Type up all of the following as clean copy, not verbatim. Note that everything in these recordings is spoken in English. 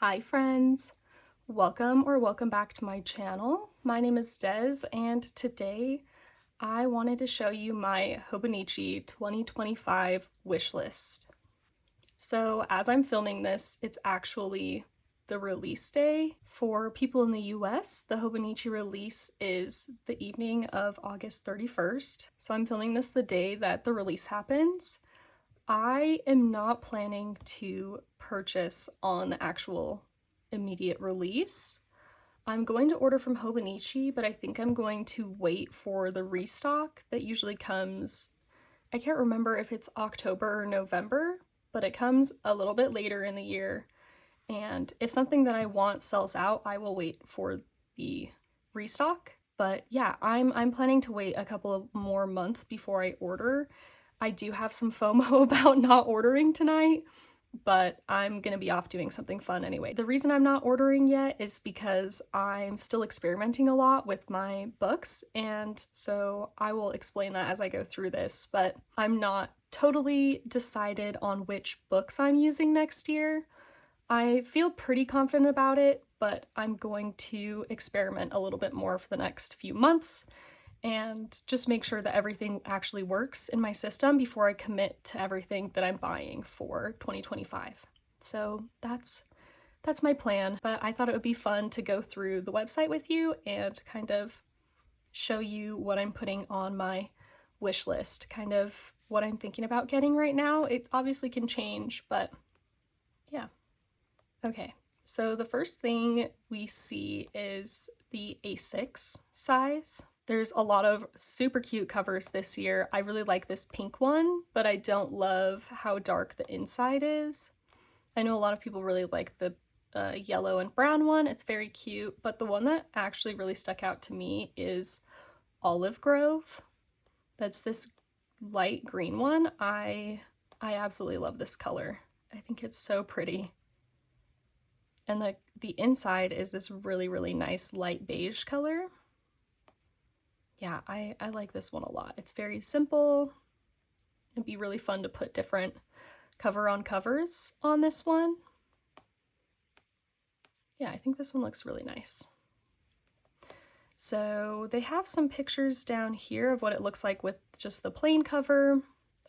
Hi friends! Welcome back to my channel. My name is Des and today I wanted to show you my Hobonichi 2025 wish list. So as I'm filming this, it's actually the release day. For people in the US, the Hobonichi release is the evening of August 31st. So I'm filming this the day that the release happens. I am not planning to purchase on the actual immediate release. I'm going to order from Hobonichi, but I think I'm going to wait for the restock that usually comes, I can't remember if it's October or November, but it comes a little bit later in the year. And if something that I want sells out, I will wait for the restock. But yeah, I'm planning to wait a couple of more months before I order. I do have some FOMO about not ordering tonight, but I'm gonna be off doing something fun anyway. The reason I'm not ordering yet is because I'm still experimenting a lot with my books, and so I will explain that as I go through this, but I'm not totally decided on which books I'm using next year. I feel pretty confident about it, but I'm going to experiment a little bit more for the next few months and just make sure that everything actually works in my system before I commit to everything that I'm buying for 2025. So that's my plan, but I thought it would be fun to go through the website with you and kind of show you what I'm putting on my wish list, kind of what I'm thinking about getting right now. It obviously can change, but yeah. Okay, so the first thing we see is the A6 size. There's a lot of super cute covers this year. I really like this pink one, but I don't love how dark the inside is. I know a lot of people really like the yellow and brown one. It's very cute, but the one that actually really stuck out to me is Olive Grove. That's this light green one. I absolutely love this color. I think it's so pretty. And the inside is this really, really nice light beige color. Yeah, I like this one a lot. It's very simple. It'd be really fun to put different cover-on-covers on this one. Yeah, I think this one looks really nice. So they have some pictures down here of what it looks like with just the plain cover,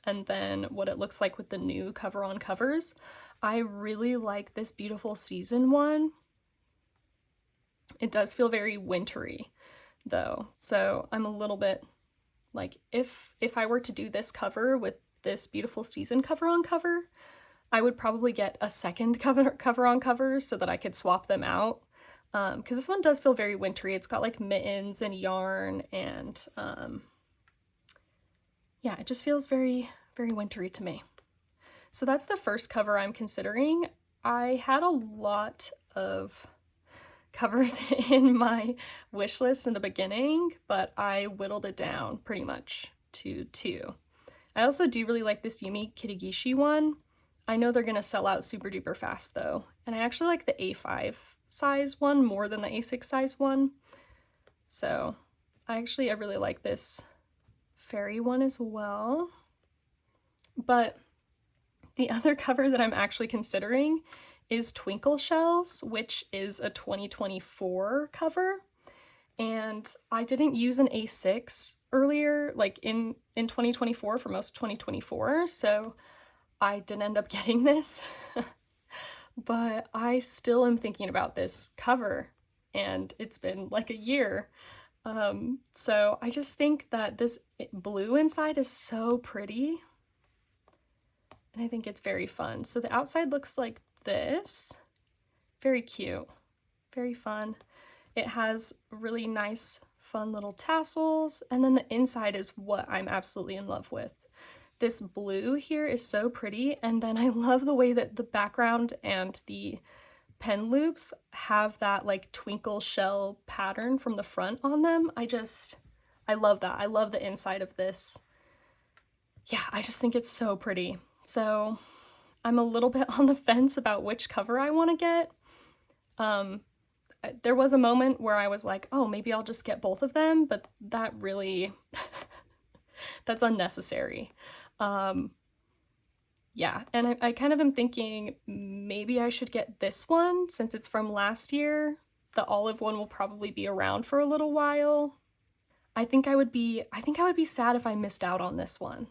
and then what it looks like with the new cover-on-covers. I really like this Beautiful Season one. It does feel very wintry though, so I'm a little bit like, if I were to do this cover with this Beautiful Season cover-on-cover, I would probably get a second cover-on-cover so that I could swap them out, because this one does feel very wintry. It's got like mittens and yarn, and yeah, it just feels very, very wintry to me. So that's the first cover I'm considering. I had a lot of covers in my wish list in the beginning, but I whittled it down pretty much to 2. I also do really like this Yumi Kirigishi one. I know they're gonna sell out super duper fast though, and I actually like the A5 size one more than the A6 size one. So I really like this fairy one as well. But the other cover that I'm actually considering is Twinkle Shells, which is a 2024 cover. And I didn't use an A6 earlier, like in 2024 for most of 2024, so I didn't end up getting this. But I still am thinking about this cover, and it's been like a year. So I just think that this blue inside is so pretty, and I think it's very fun. So the outside looks like this. Very cute, very fun. It has really nice, fun little tassels, and then the inside is what I'm absolutely in love with. This blue here is so pretty, and then I love the way that the background and the pen loops have that like twinkle shell pattern from the front on them. I love that. I love the inside of this. Yeah, I just think it's so pretty. So I'm a little bit on the fence about which cover I want to get. There was a moment where I was like, oh, maybe I'll just get both of them, but that really, that's unnecessary. yeah, and I kind of am thinking maybe I should get this one since it's from last year. The olive one will probably be around for a little while. I think I would be sad if I missed out on this one.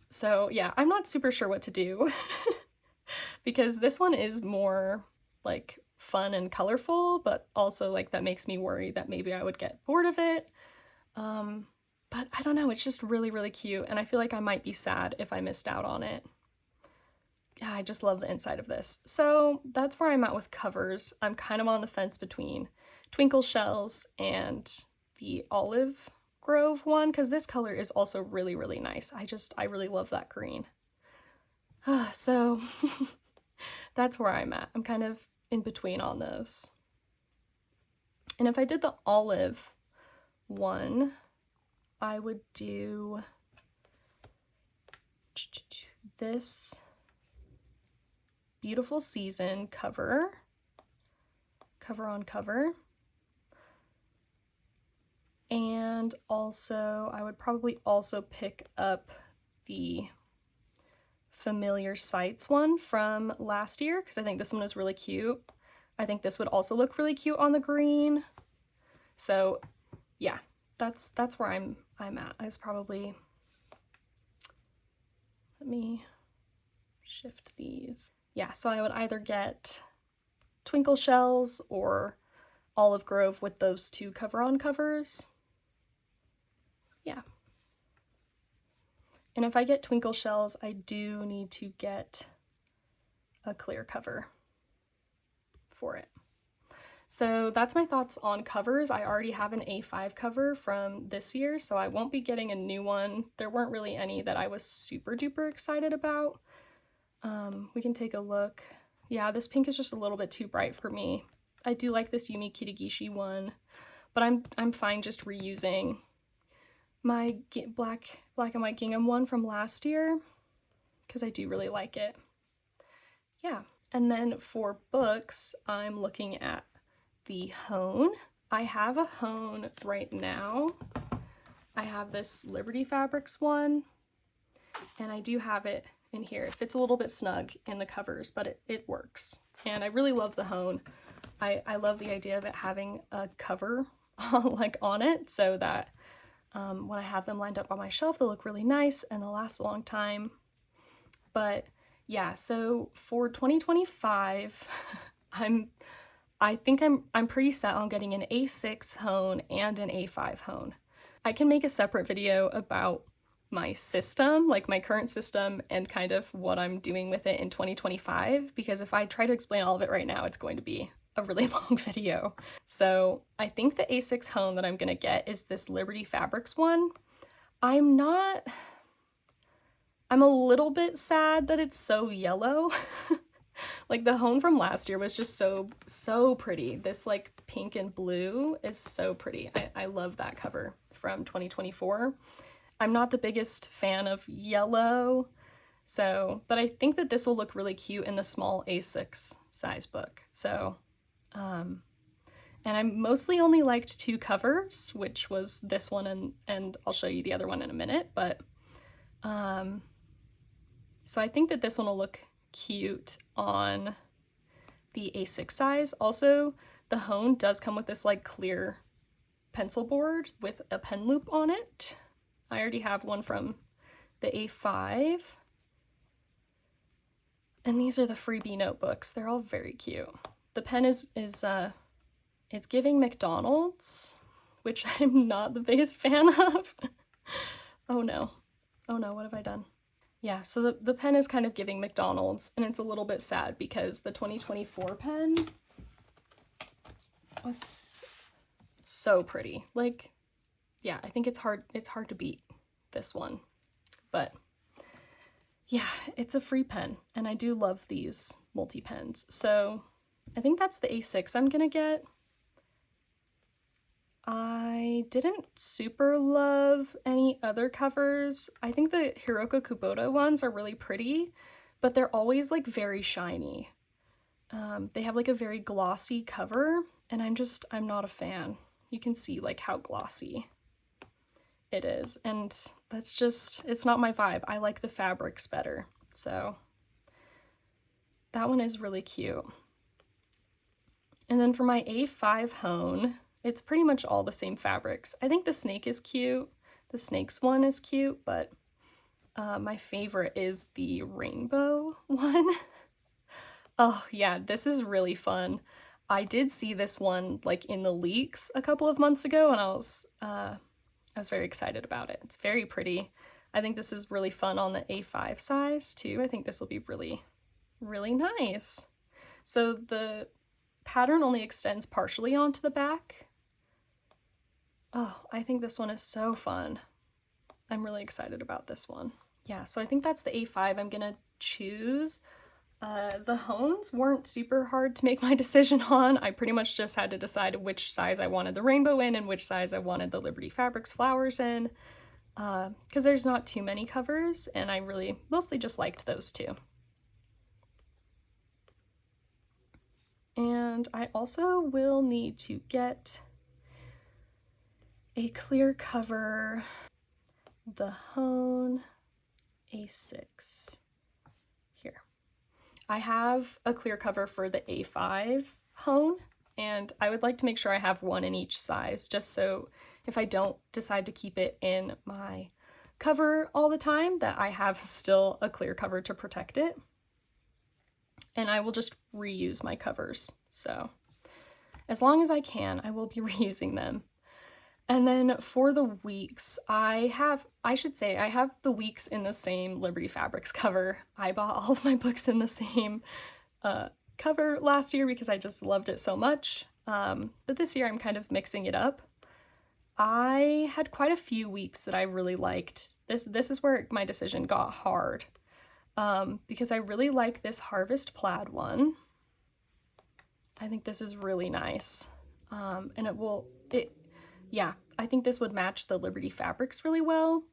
So yeah, I'm not super sure what to do because this one is more like fun and colorful, but also like that makes me worry that maybe I would get bored of it. But I don't know, it's just really, really cute, and I feel like I might be sad if I missed out on it. Yeah, I just love the inside of this. So that's where I'm at with covers. I'm kind of on the fence between Twinkle Shells and the Olive Grove one, because this color is also really, really nice. I really love that green. So that's where I'm at. I'm kind of in between on those. And if I did the olive one, I would do this Beautiful Season cover on cover. And also, I would probably also pick up the Familiar Sights one from last year, because I think this one was really cute. I think this would also look really cute on the green. So yeah, that's where I'm at. Is probably, let me shift these. Yeah, so I would either get Twinkle Shells or Olive Grove with those two cover-on covers. Yeah. And if I get Twinkle Shells, I do need to get a clear cover for it. So that's my thoughts on covers. I already have an A5 cover from this year, so I won't be getting a new one. There weren't really any that I was super duper excited about. We can take a look. Yeah, this pink is just a little bit too bright for me. I do like this Yumi Kitagishi one, but I'm fine just reusing my black and white gingham one from last year because I do really like it. Yeah, and then for books, I'm looking at the Hone. I have a Hone right now. I have this Liberty Fabrics one, and I do have it in here. It fits a little bit snug in the covers, but it works. And I really love the Hone. I love the idea of it having a cover like on it so that when I have them lined up on my shelf, they'll look really nice and they'll last a long time. But yeah, so for 2025, I think I'm pretty set on getting an A6 Hone and an A5 Hone. I can make a separate video about my system, like my current system, and kind of what I'm doing with it in 2025, because if I try to explain all of it right now, it's going to be a really long video. So I think the A6 Hone that I'm gonna get is this Liberty Fabrics one. I'm a little bit sad that it's so yellow. Like the Hone from last year was just so pretty. This like pink and blue is so pretty. I love that cover from 2024. I'm not the biggest fan of yellow, but I think that this will look really cute in the small A6 size book. So, and I mostly only liked two covers, which was this one and I'll show you the other one in a minute, but, so I think that this one will look cute on the A6 size. Also, the Hone does come with this like clear pencil board with a pen loop on it. I already have one from the A5. And these are the freebie notebooks. They're all very cute. The pen is it's giving McDonald's, which I'm not the biggest fan of. Oh no, what have I done? Yeah, so the pen is kind of giving McDonald's, and it's a little bit sad because the 2024 pen was so pretty. Like, yeah, I think it's hard to beat this one. But yeah, it's a free pen, and I do love these multi-pens. So I think that's the A6 I'm gonna get. I didn't super love any other covers. I think the Hiroko Kubota ones are really pretty, but they're always like very shiny. They have like a very glossy cover, and I'm not a fan. You can see like how glossy it is, and it's not my vibe. I like the fabrics better. So that one is really cute. And then for my A5 hone, it's pretty much all the same fabrics. I think the snake is cute. The snakes one is cute, but my favorite is the rainbow one. Oh yeah, this is really fun. I did see this one like in the leaks a couple of months ago, and I was very excited about it. It's very pretty. I think this is really fun on the A5 size too. I think this will be really, really nice. So the pattern only extends partially onto the back. Oh, I think this one is so fun. I'm really excited about this one. Yeah, so I think that's the A5 I'm gonna choose. The hones weren't super hard to make my decision on. I pretty much just had to decide which size I wanted the rainbow in and which size I wanted the Liberty Fabrics flowers in, because there's not too many covers, and I really mostly just liked those two. And I also will need to get a clear cover, the hone A6. Here. I have a clear cover for the A5 hone, and I would like to make sure I have one in each size, just so if I don't decide to keep it in my cover all the time, that I have still a clear cover to protect it. And I will just reuse my covers. So as long as I can, I will be reusing them. And then for the weeks, I have the weeks in the same Liberty Fabrics cover. I bought all of my books in the same cover last year because I just loved it so much. But this year I'm kind of mixing it up. I had quite a few weeks that I really liked. This is where my decision got hard. Because I really like this Harvest Plaid one. I think this is really nice. And I think this would match the Liberty Fabrics really well.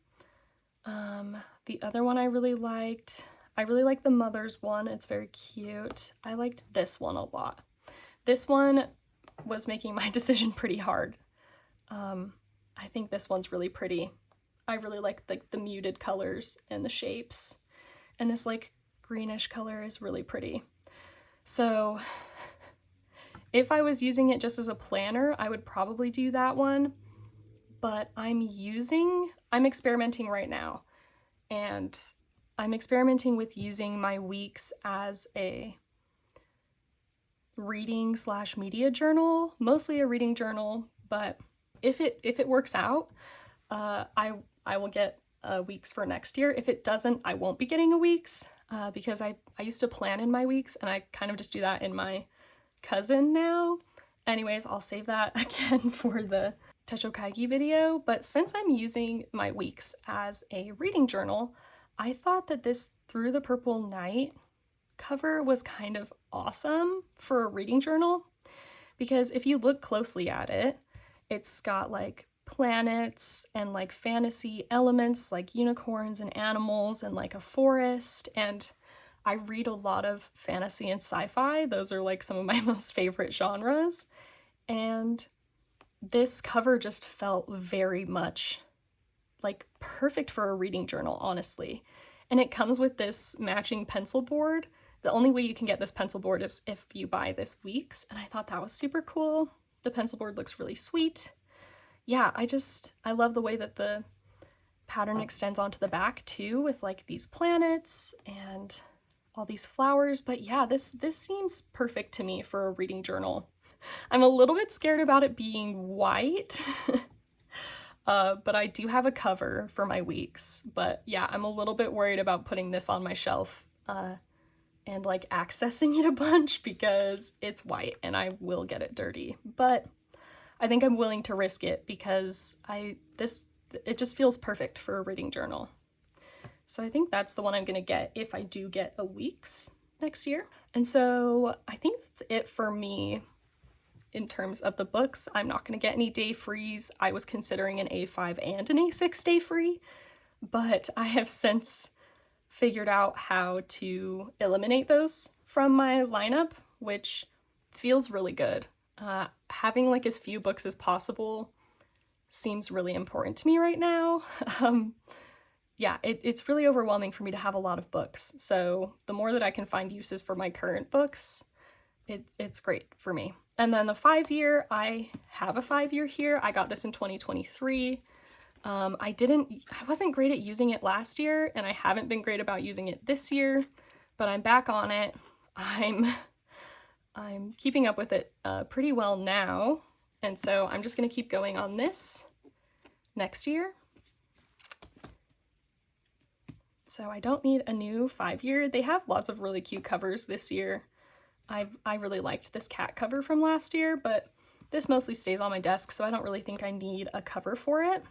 The other one I really like the Mother's one. It's very cute. I liked this one a lot. This one was making my decision pretty hard. I think this one's really pretty. I really like the muted colors and the shapes. And this like greenish color is really pretty. So if I was using it just as a planner, I would probably do that one. But I'm experimenting right now. And I'm experimenting with using my weeks as a reading/media journal, mostly a reading journal, but if it works out, I will get weeks for next year. If it doesn't, I won't be getting a weeks, because I used to plan in my weeks, and I kind of just do that in my cousin now. Anyways, I'll save that again for the Techokaigi video, but since I'm using my weeks as a reading journal, I thought that this Through the Purple Night cover was kind of awesome for a reading journal, because if you look closely at it, it's got like planets and like fantasy elements like unicorns and animals and like a forest, and I read a lot of fantasy and sci-fi. Those are like some of my most favorite genres, and this cover just felt very much like perfect for a reading journal, honestly. And it comes with this matching pencil board. The only way you can get this pencil board is if you buy this weeks, and I thought that was super cool. The pencil board looks really sweet. Yeah, I love the way that the pattern extends onto the back too, with like these planets and all these flowers. But yeah, this seems perfect to me for a reading journal. I'm a little bit scared about it being white, but I do have a cover for my weeks. But yeah, I'm a little bit worried about putting this on my shelf and like accessing it a bunch because it's white and I will get it dirty. But I think I'm willing to risk it because it just feels perfect for a reading journal. So I think that's the one I'm gonna get if I do get a weeks next year. And so I think that's it for me in terms of the books. I'm not gonna get any day frees. I was considering an A5 and an A6 day free, but I have since figured out how to eliminate those from my lineup, which feels really good. Having like as few books as possible seems really important to me right now. yeah, it's really overwhelming for me to have a lot of books. So the more that I can find uses for my current books, it's great for me. And then the 5-year, I have a 5-year here. I got this in 2023. I wasn't great at using it last year, and I haven't been great about using it this year, but I'm back on it. I'm keeping up with it pretty well now, and so I'm just gonna keep going on this next year. So I don't need a new 5-year. They have lots of really cute covers this year. I really liked this cat cover from last year, but this mostly stays on my desk, so I don't really think I need a cover for it.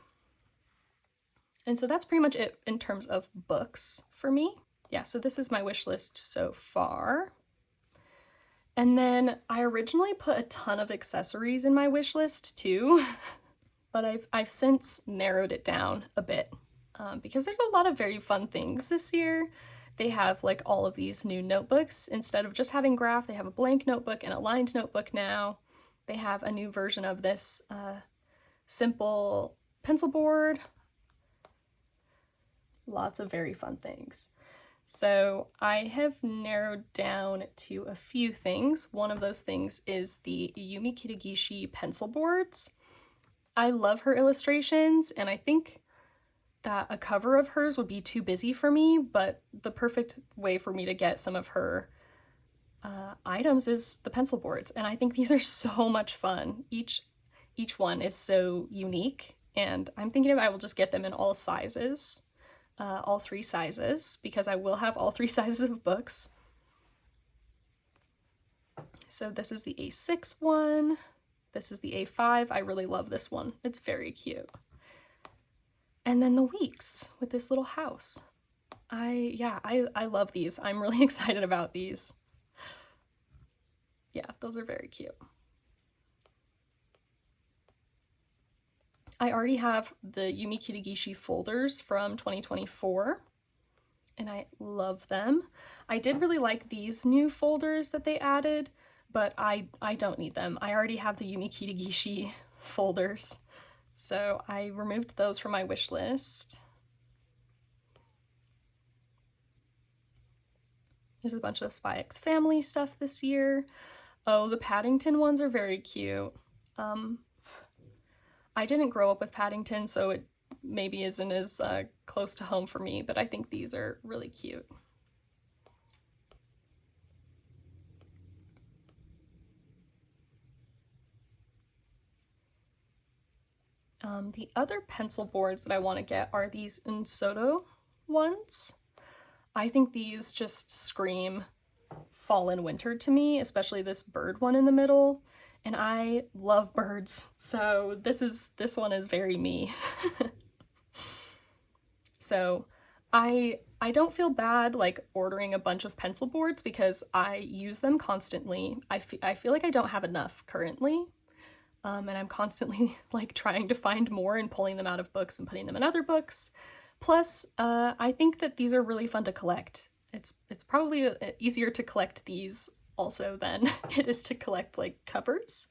And so that's pretty much it in terms of books for me. Yeah, so this is my wish list so far. And then I originally put a ton of accessories in my wish list too, but I've since narrowed it down a bit because there's a lot of very fun things this year. They have like all of these new notebooks. Instead of just having graph, they have a blank notebook and a lined notebook now. They have a new version of this simple pencil board. Lots of very fun things. So I have narrowed down to a few things. One of those things is the Yumi Kitagishi pencil boards. I love her illustrations, and I think that a cover of hers would be too busy for me, but the perfect way for me to get some of her items is the pencil boards, and I think these are so much fun. Each one is so unique, and I'm thinking I will just get them in all sizes, all 3 sizes, because I will have all 3 sizes of books. So this is the A6 one, this is the A5. I really love this one. It's very cute. And then the weeks with this little house. I love these. I'm really excited about these. Yeah, those are very cute. I already have the Yumi Kitagishi folders from 2024, and I love them. I did really like these new folders that they added, but I don't need them. I already have the Yumi Kitagishi folders. So I removed those from my wish list. There's a bunch of Spy X Family stuff this year. Oh, the Paddington ones are very cute. I didn't grow up with Paddington, so it maybe isn't as close to home for me, but I think these are really cute. The other pencil boards that I want to get are these Unsoto ones. I think these just scream fall and winter to me, especially this bird one in the middle. And I love birds, so this one is very me. So I don't feel bad like ordering a bunch of pencil boards because I use them constantly. I feel like I don't have enough currently. And I'm constantly like trying to find more and pulling them out of books and putting them in other books. Plus, I think that these are really fun to collect. It's probably easier to collect these also than it is to collect like covers.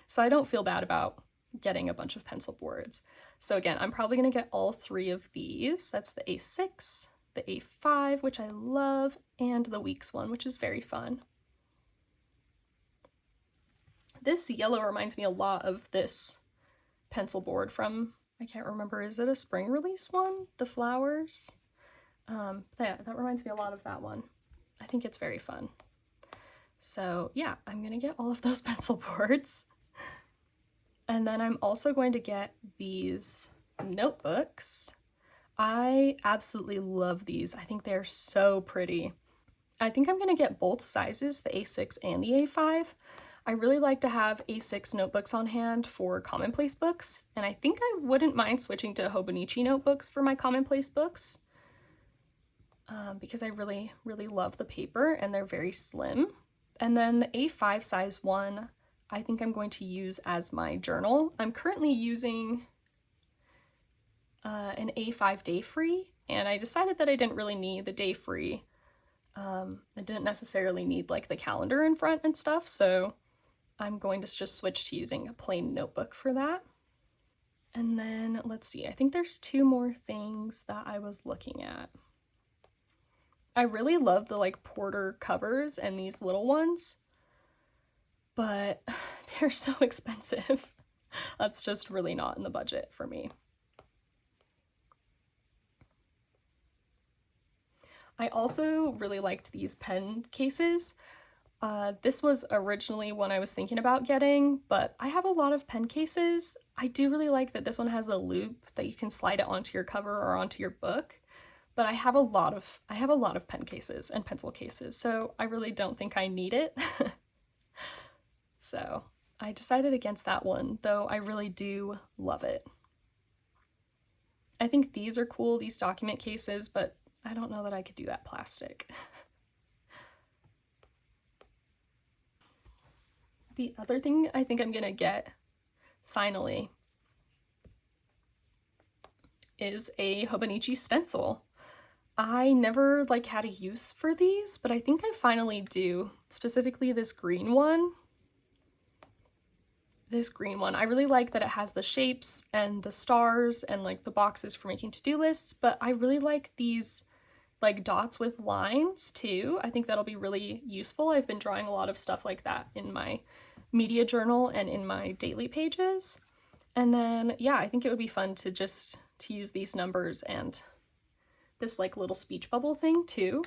So I don't feel bad about getting a bunch of pencil boards. So again, I'm probably gonna get all 3 of these. That's the A6, the A5, which I love, and the Weeks one, which is very fun. This yellow reminds me a lot of this pencil board from, I can't remember, is it a spring release one? The flowers? Yeah, that reminds me a lot of that one. I think it's very fun. So yeah, I'm gonna get all of those pencil boards. And then I'm also going to get these notebooks. I absolutely love these. I think they're so pretty. I think I'm gonna get both sizes, the A6 and the A5. I really like to have A6 notebooks on hand for commonplace books, and I think I wouldn't mind switching to Hobonichi notebooks for my commonplace books because I really, really love the paper and they're very slim. And then the A5 size one, I think I'm going to use as my journal. I'm currently using an A5 day free, and I decided that I didn't really need the day free. I didn't necessarily need like the calendar in front and stuff, so I'm going to just switch to using a plain notebook for that. And then let's see, I think there's two more things that I was looking at. I really love the like Porter covers and these little ones, but they're so expensive. That's just really not in the budget for me. I also really liked these pen cases. This was originally one I was thinking about getting, but I have a lot of pen cases. I do really like that this one has the loop that you can slide it onto your cover or onto your book. But I have a lot of pen cases and pencil cases, so I really don't think I need it. So I decided against that one, though I really do love it. I think these are cool, these document cases, but I don't know that I could do that plastic. The other thing I think I'm gonna get, finally, is a Hobonichi stencil. I never like had a use for these, but I think I finally do, specifically this green one. This green one. I really like that it has the shapes and the stars and like the boxes for making to-do lists, but I really like these like dots with lines too. I think that'll be really useful. I've been drawing a lot of stuff like that in my media journal and in my daily pages. And then, yeah, I think it would be fun to just to use these numbers and this like little speech bubble thing too.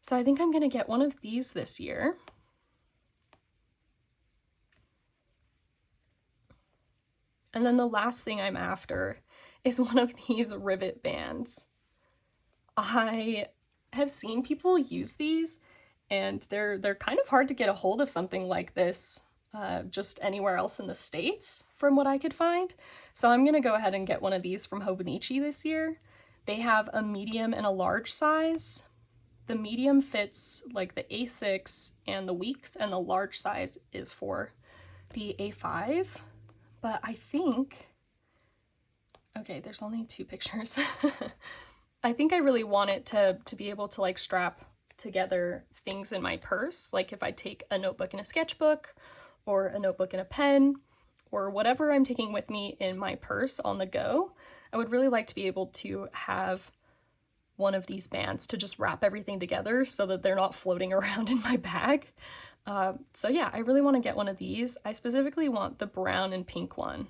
So I think I'm gonna get one of these this year. And then the last thing I'm after is one of these rivet bands. I have seen people use these and they're kind of hard to get a hold of something like this just anywhere else in the States from what I could find. So I'm gonna go ahead and get one of these from Hobonichi this year. They have a medium and a large size. The medium fits like the A6 and the weeks, and the large size is for the A5. But I think, okay, there's only two pictures. I think I really want it to be able to like strap together things in my purse. Like if I take a notebook and a sketchbook, or a notebook and a pen, or whatever I'm taking with me in my purse on the go, I would really like to be able to have one of these bands to just wrap everything together so that they're not floating around in my bag. So yeah, I really want to get one of these. I specifically want the brown and pink one,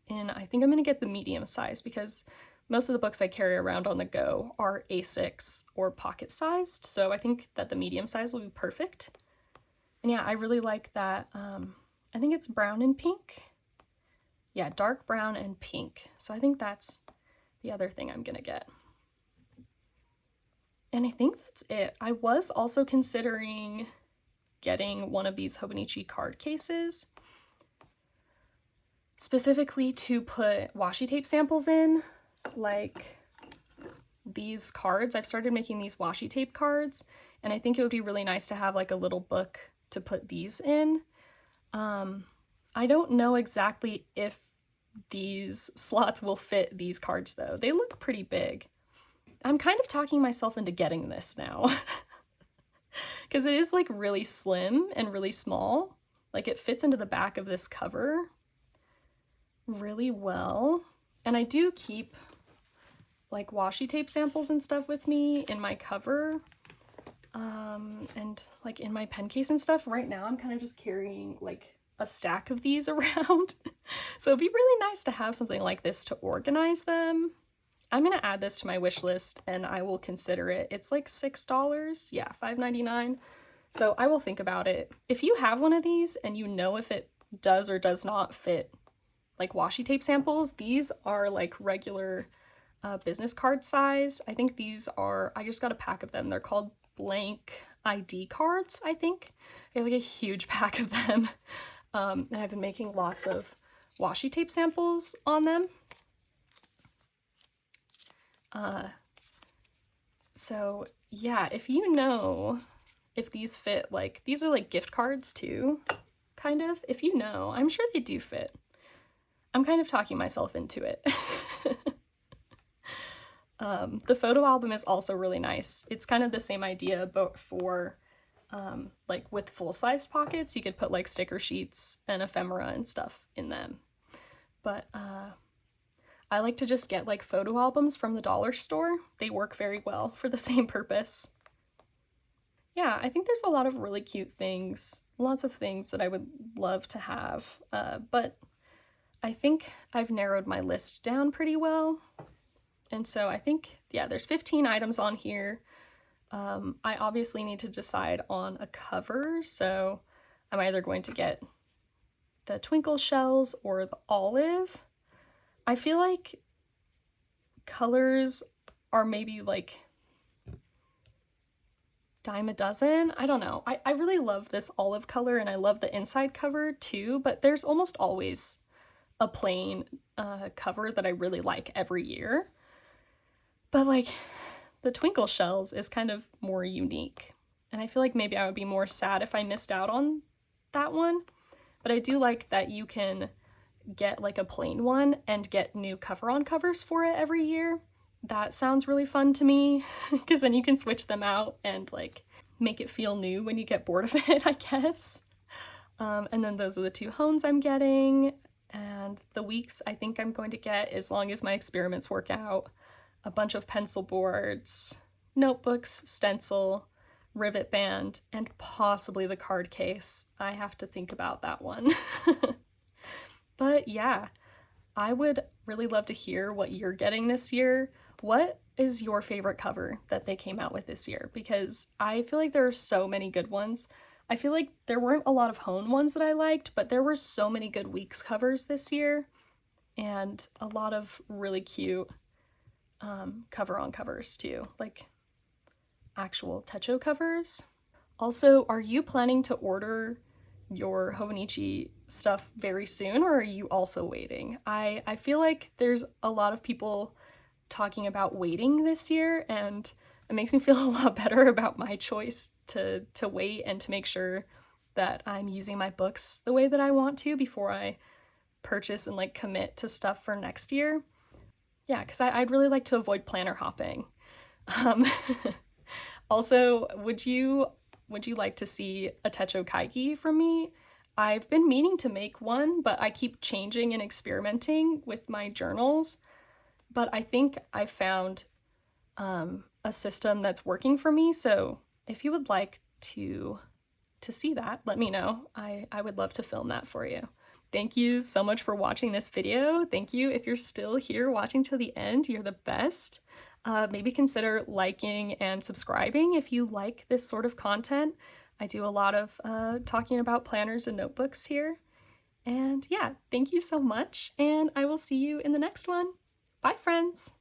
and I think I'm going to get the medium size because most of the books I carry around on the go are A6 or pocket sized, so I think that the medium size will be perfect. And yeah, I really like that. I think it's brown and pink. Yeah, dark brown and pink. So I think that's the other thing I'm gonna get. And I think that's it. I was also considering getting one of these Hobonichi card cases, specifically to put washi tape samples in, like these cards. I've started making these washi tape cards, and I think it would be really nice to have like a little book to put these in. I don't know exactly if these slots will fit these cards though. They look pretty big. I'm kind of talking myself into getting this now because it is like really slim and really small. Like it fits into the back of this cover really well. And I do keep like washi tape samples and stuff with me in my cover. And like in my pen case and stuff. Right now I'm kind of just carrying like a stack of these around. So it'd be really nice to have something like this to organize them. I'm gonna add this to my wish list and I will consider it. It's like $6, yeah, $5.99. So I will think about it. If you have one of these and you know if it does or does not fit like washi tape samples, these are like regular business card size. I think these are, I just got a pack of them. They're called blank ID cards, I think. I have like a huge pack of them. And I've been making lots of washi tape samples on them. So yeah, if you know if these fit, like these are like gift cards too, kind of. If you know, I'm sure they do fit. I'm kind of talking myself into it. The photo album is also really nice. It's kind of the same idea, but for like with full-size pockets, you could put like sticker sheets and ephemera and stuff in them. But I like to just get like photo albums from the dollar store. They work very well for the same purpose. Yeah, I think there's a lot of really cute things, lots of things that I would love to have, but I think I've narrowed my list down pretty well. And so I think, yeah, there's 15 items on here. I obviously need to decide on a cover, so I'm either going to get the twinkle shells or the olive. I feel like colors are maybe like dime a dozen. I don't know. I really love this olive color and I love the inside cover too, but there's almost always a plain cover that I really like every year. But like the twinkle shells is kind of more unique. And I feel like maybe I would be more sad if I missed out on that one. But I do like that you can get like a plain one and get new cover-on covers for it every year. That sounds really fun to me because then you can switch them out and like make it feel new when you get bored of it, I guess. And then those are the two hones I'm getting. And the weeks I think I'm going to get, as long as my experiments work out, a bunch of pencil boards, notebooks, stencil, rivet band, and possibly the card case. I have to think about that one. But yeah, I would really love to hear what you're getting this year. What is your favorite cover that they came out with this year? Because I feel like there are so many good ones. I feel like there weren't a lot of hone ones that I liked, but there were so many good weeks covers this year and a lot of really cute cover-on covers too, like actual techo covers. Also, are you planning to order your Hobonichi stuff very soon, or are you also waiting? I feel like there's a lot of people talking about waiting this year, and it makes me feel a lot better about my choice to wait and to make sure that I'm using my books the way that I want to before I purchase and like commit to stuff for next year. Yeah, because I'd really like to avoid planner hopping. Um, Also, would you like to see a Techo Kaigi from me? I've been meaning to make one, but I keep changing and experimenting with my journals. But I think I found a system that's working for me. So if you would like to see that, let me know. I would love to film that for you. Thank you so much for watching this video. Thank you if you're still here watching till the end. You're the best. Maybe consider liking and subscribing if you like this sort of content. I do a lot of talking about planners and notebooks here. And yeah, thank you so much, and I will see you in the next one. Bye, friends!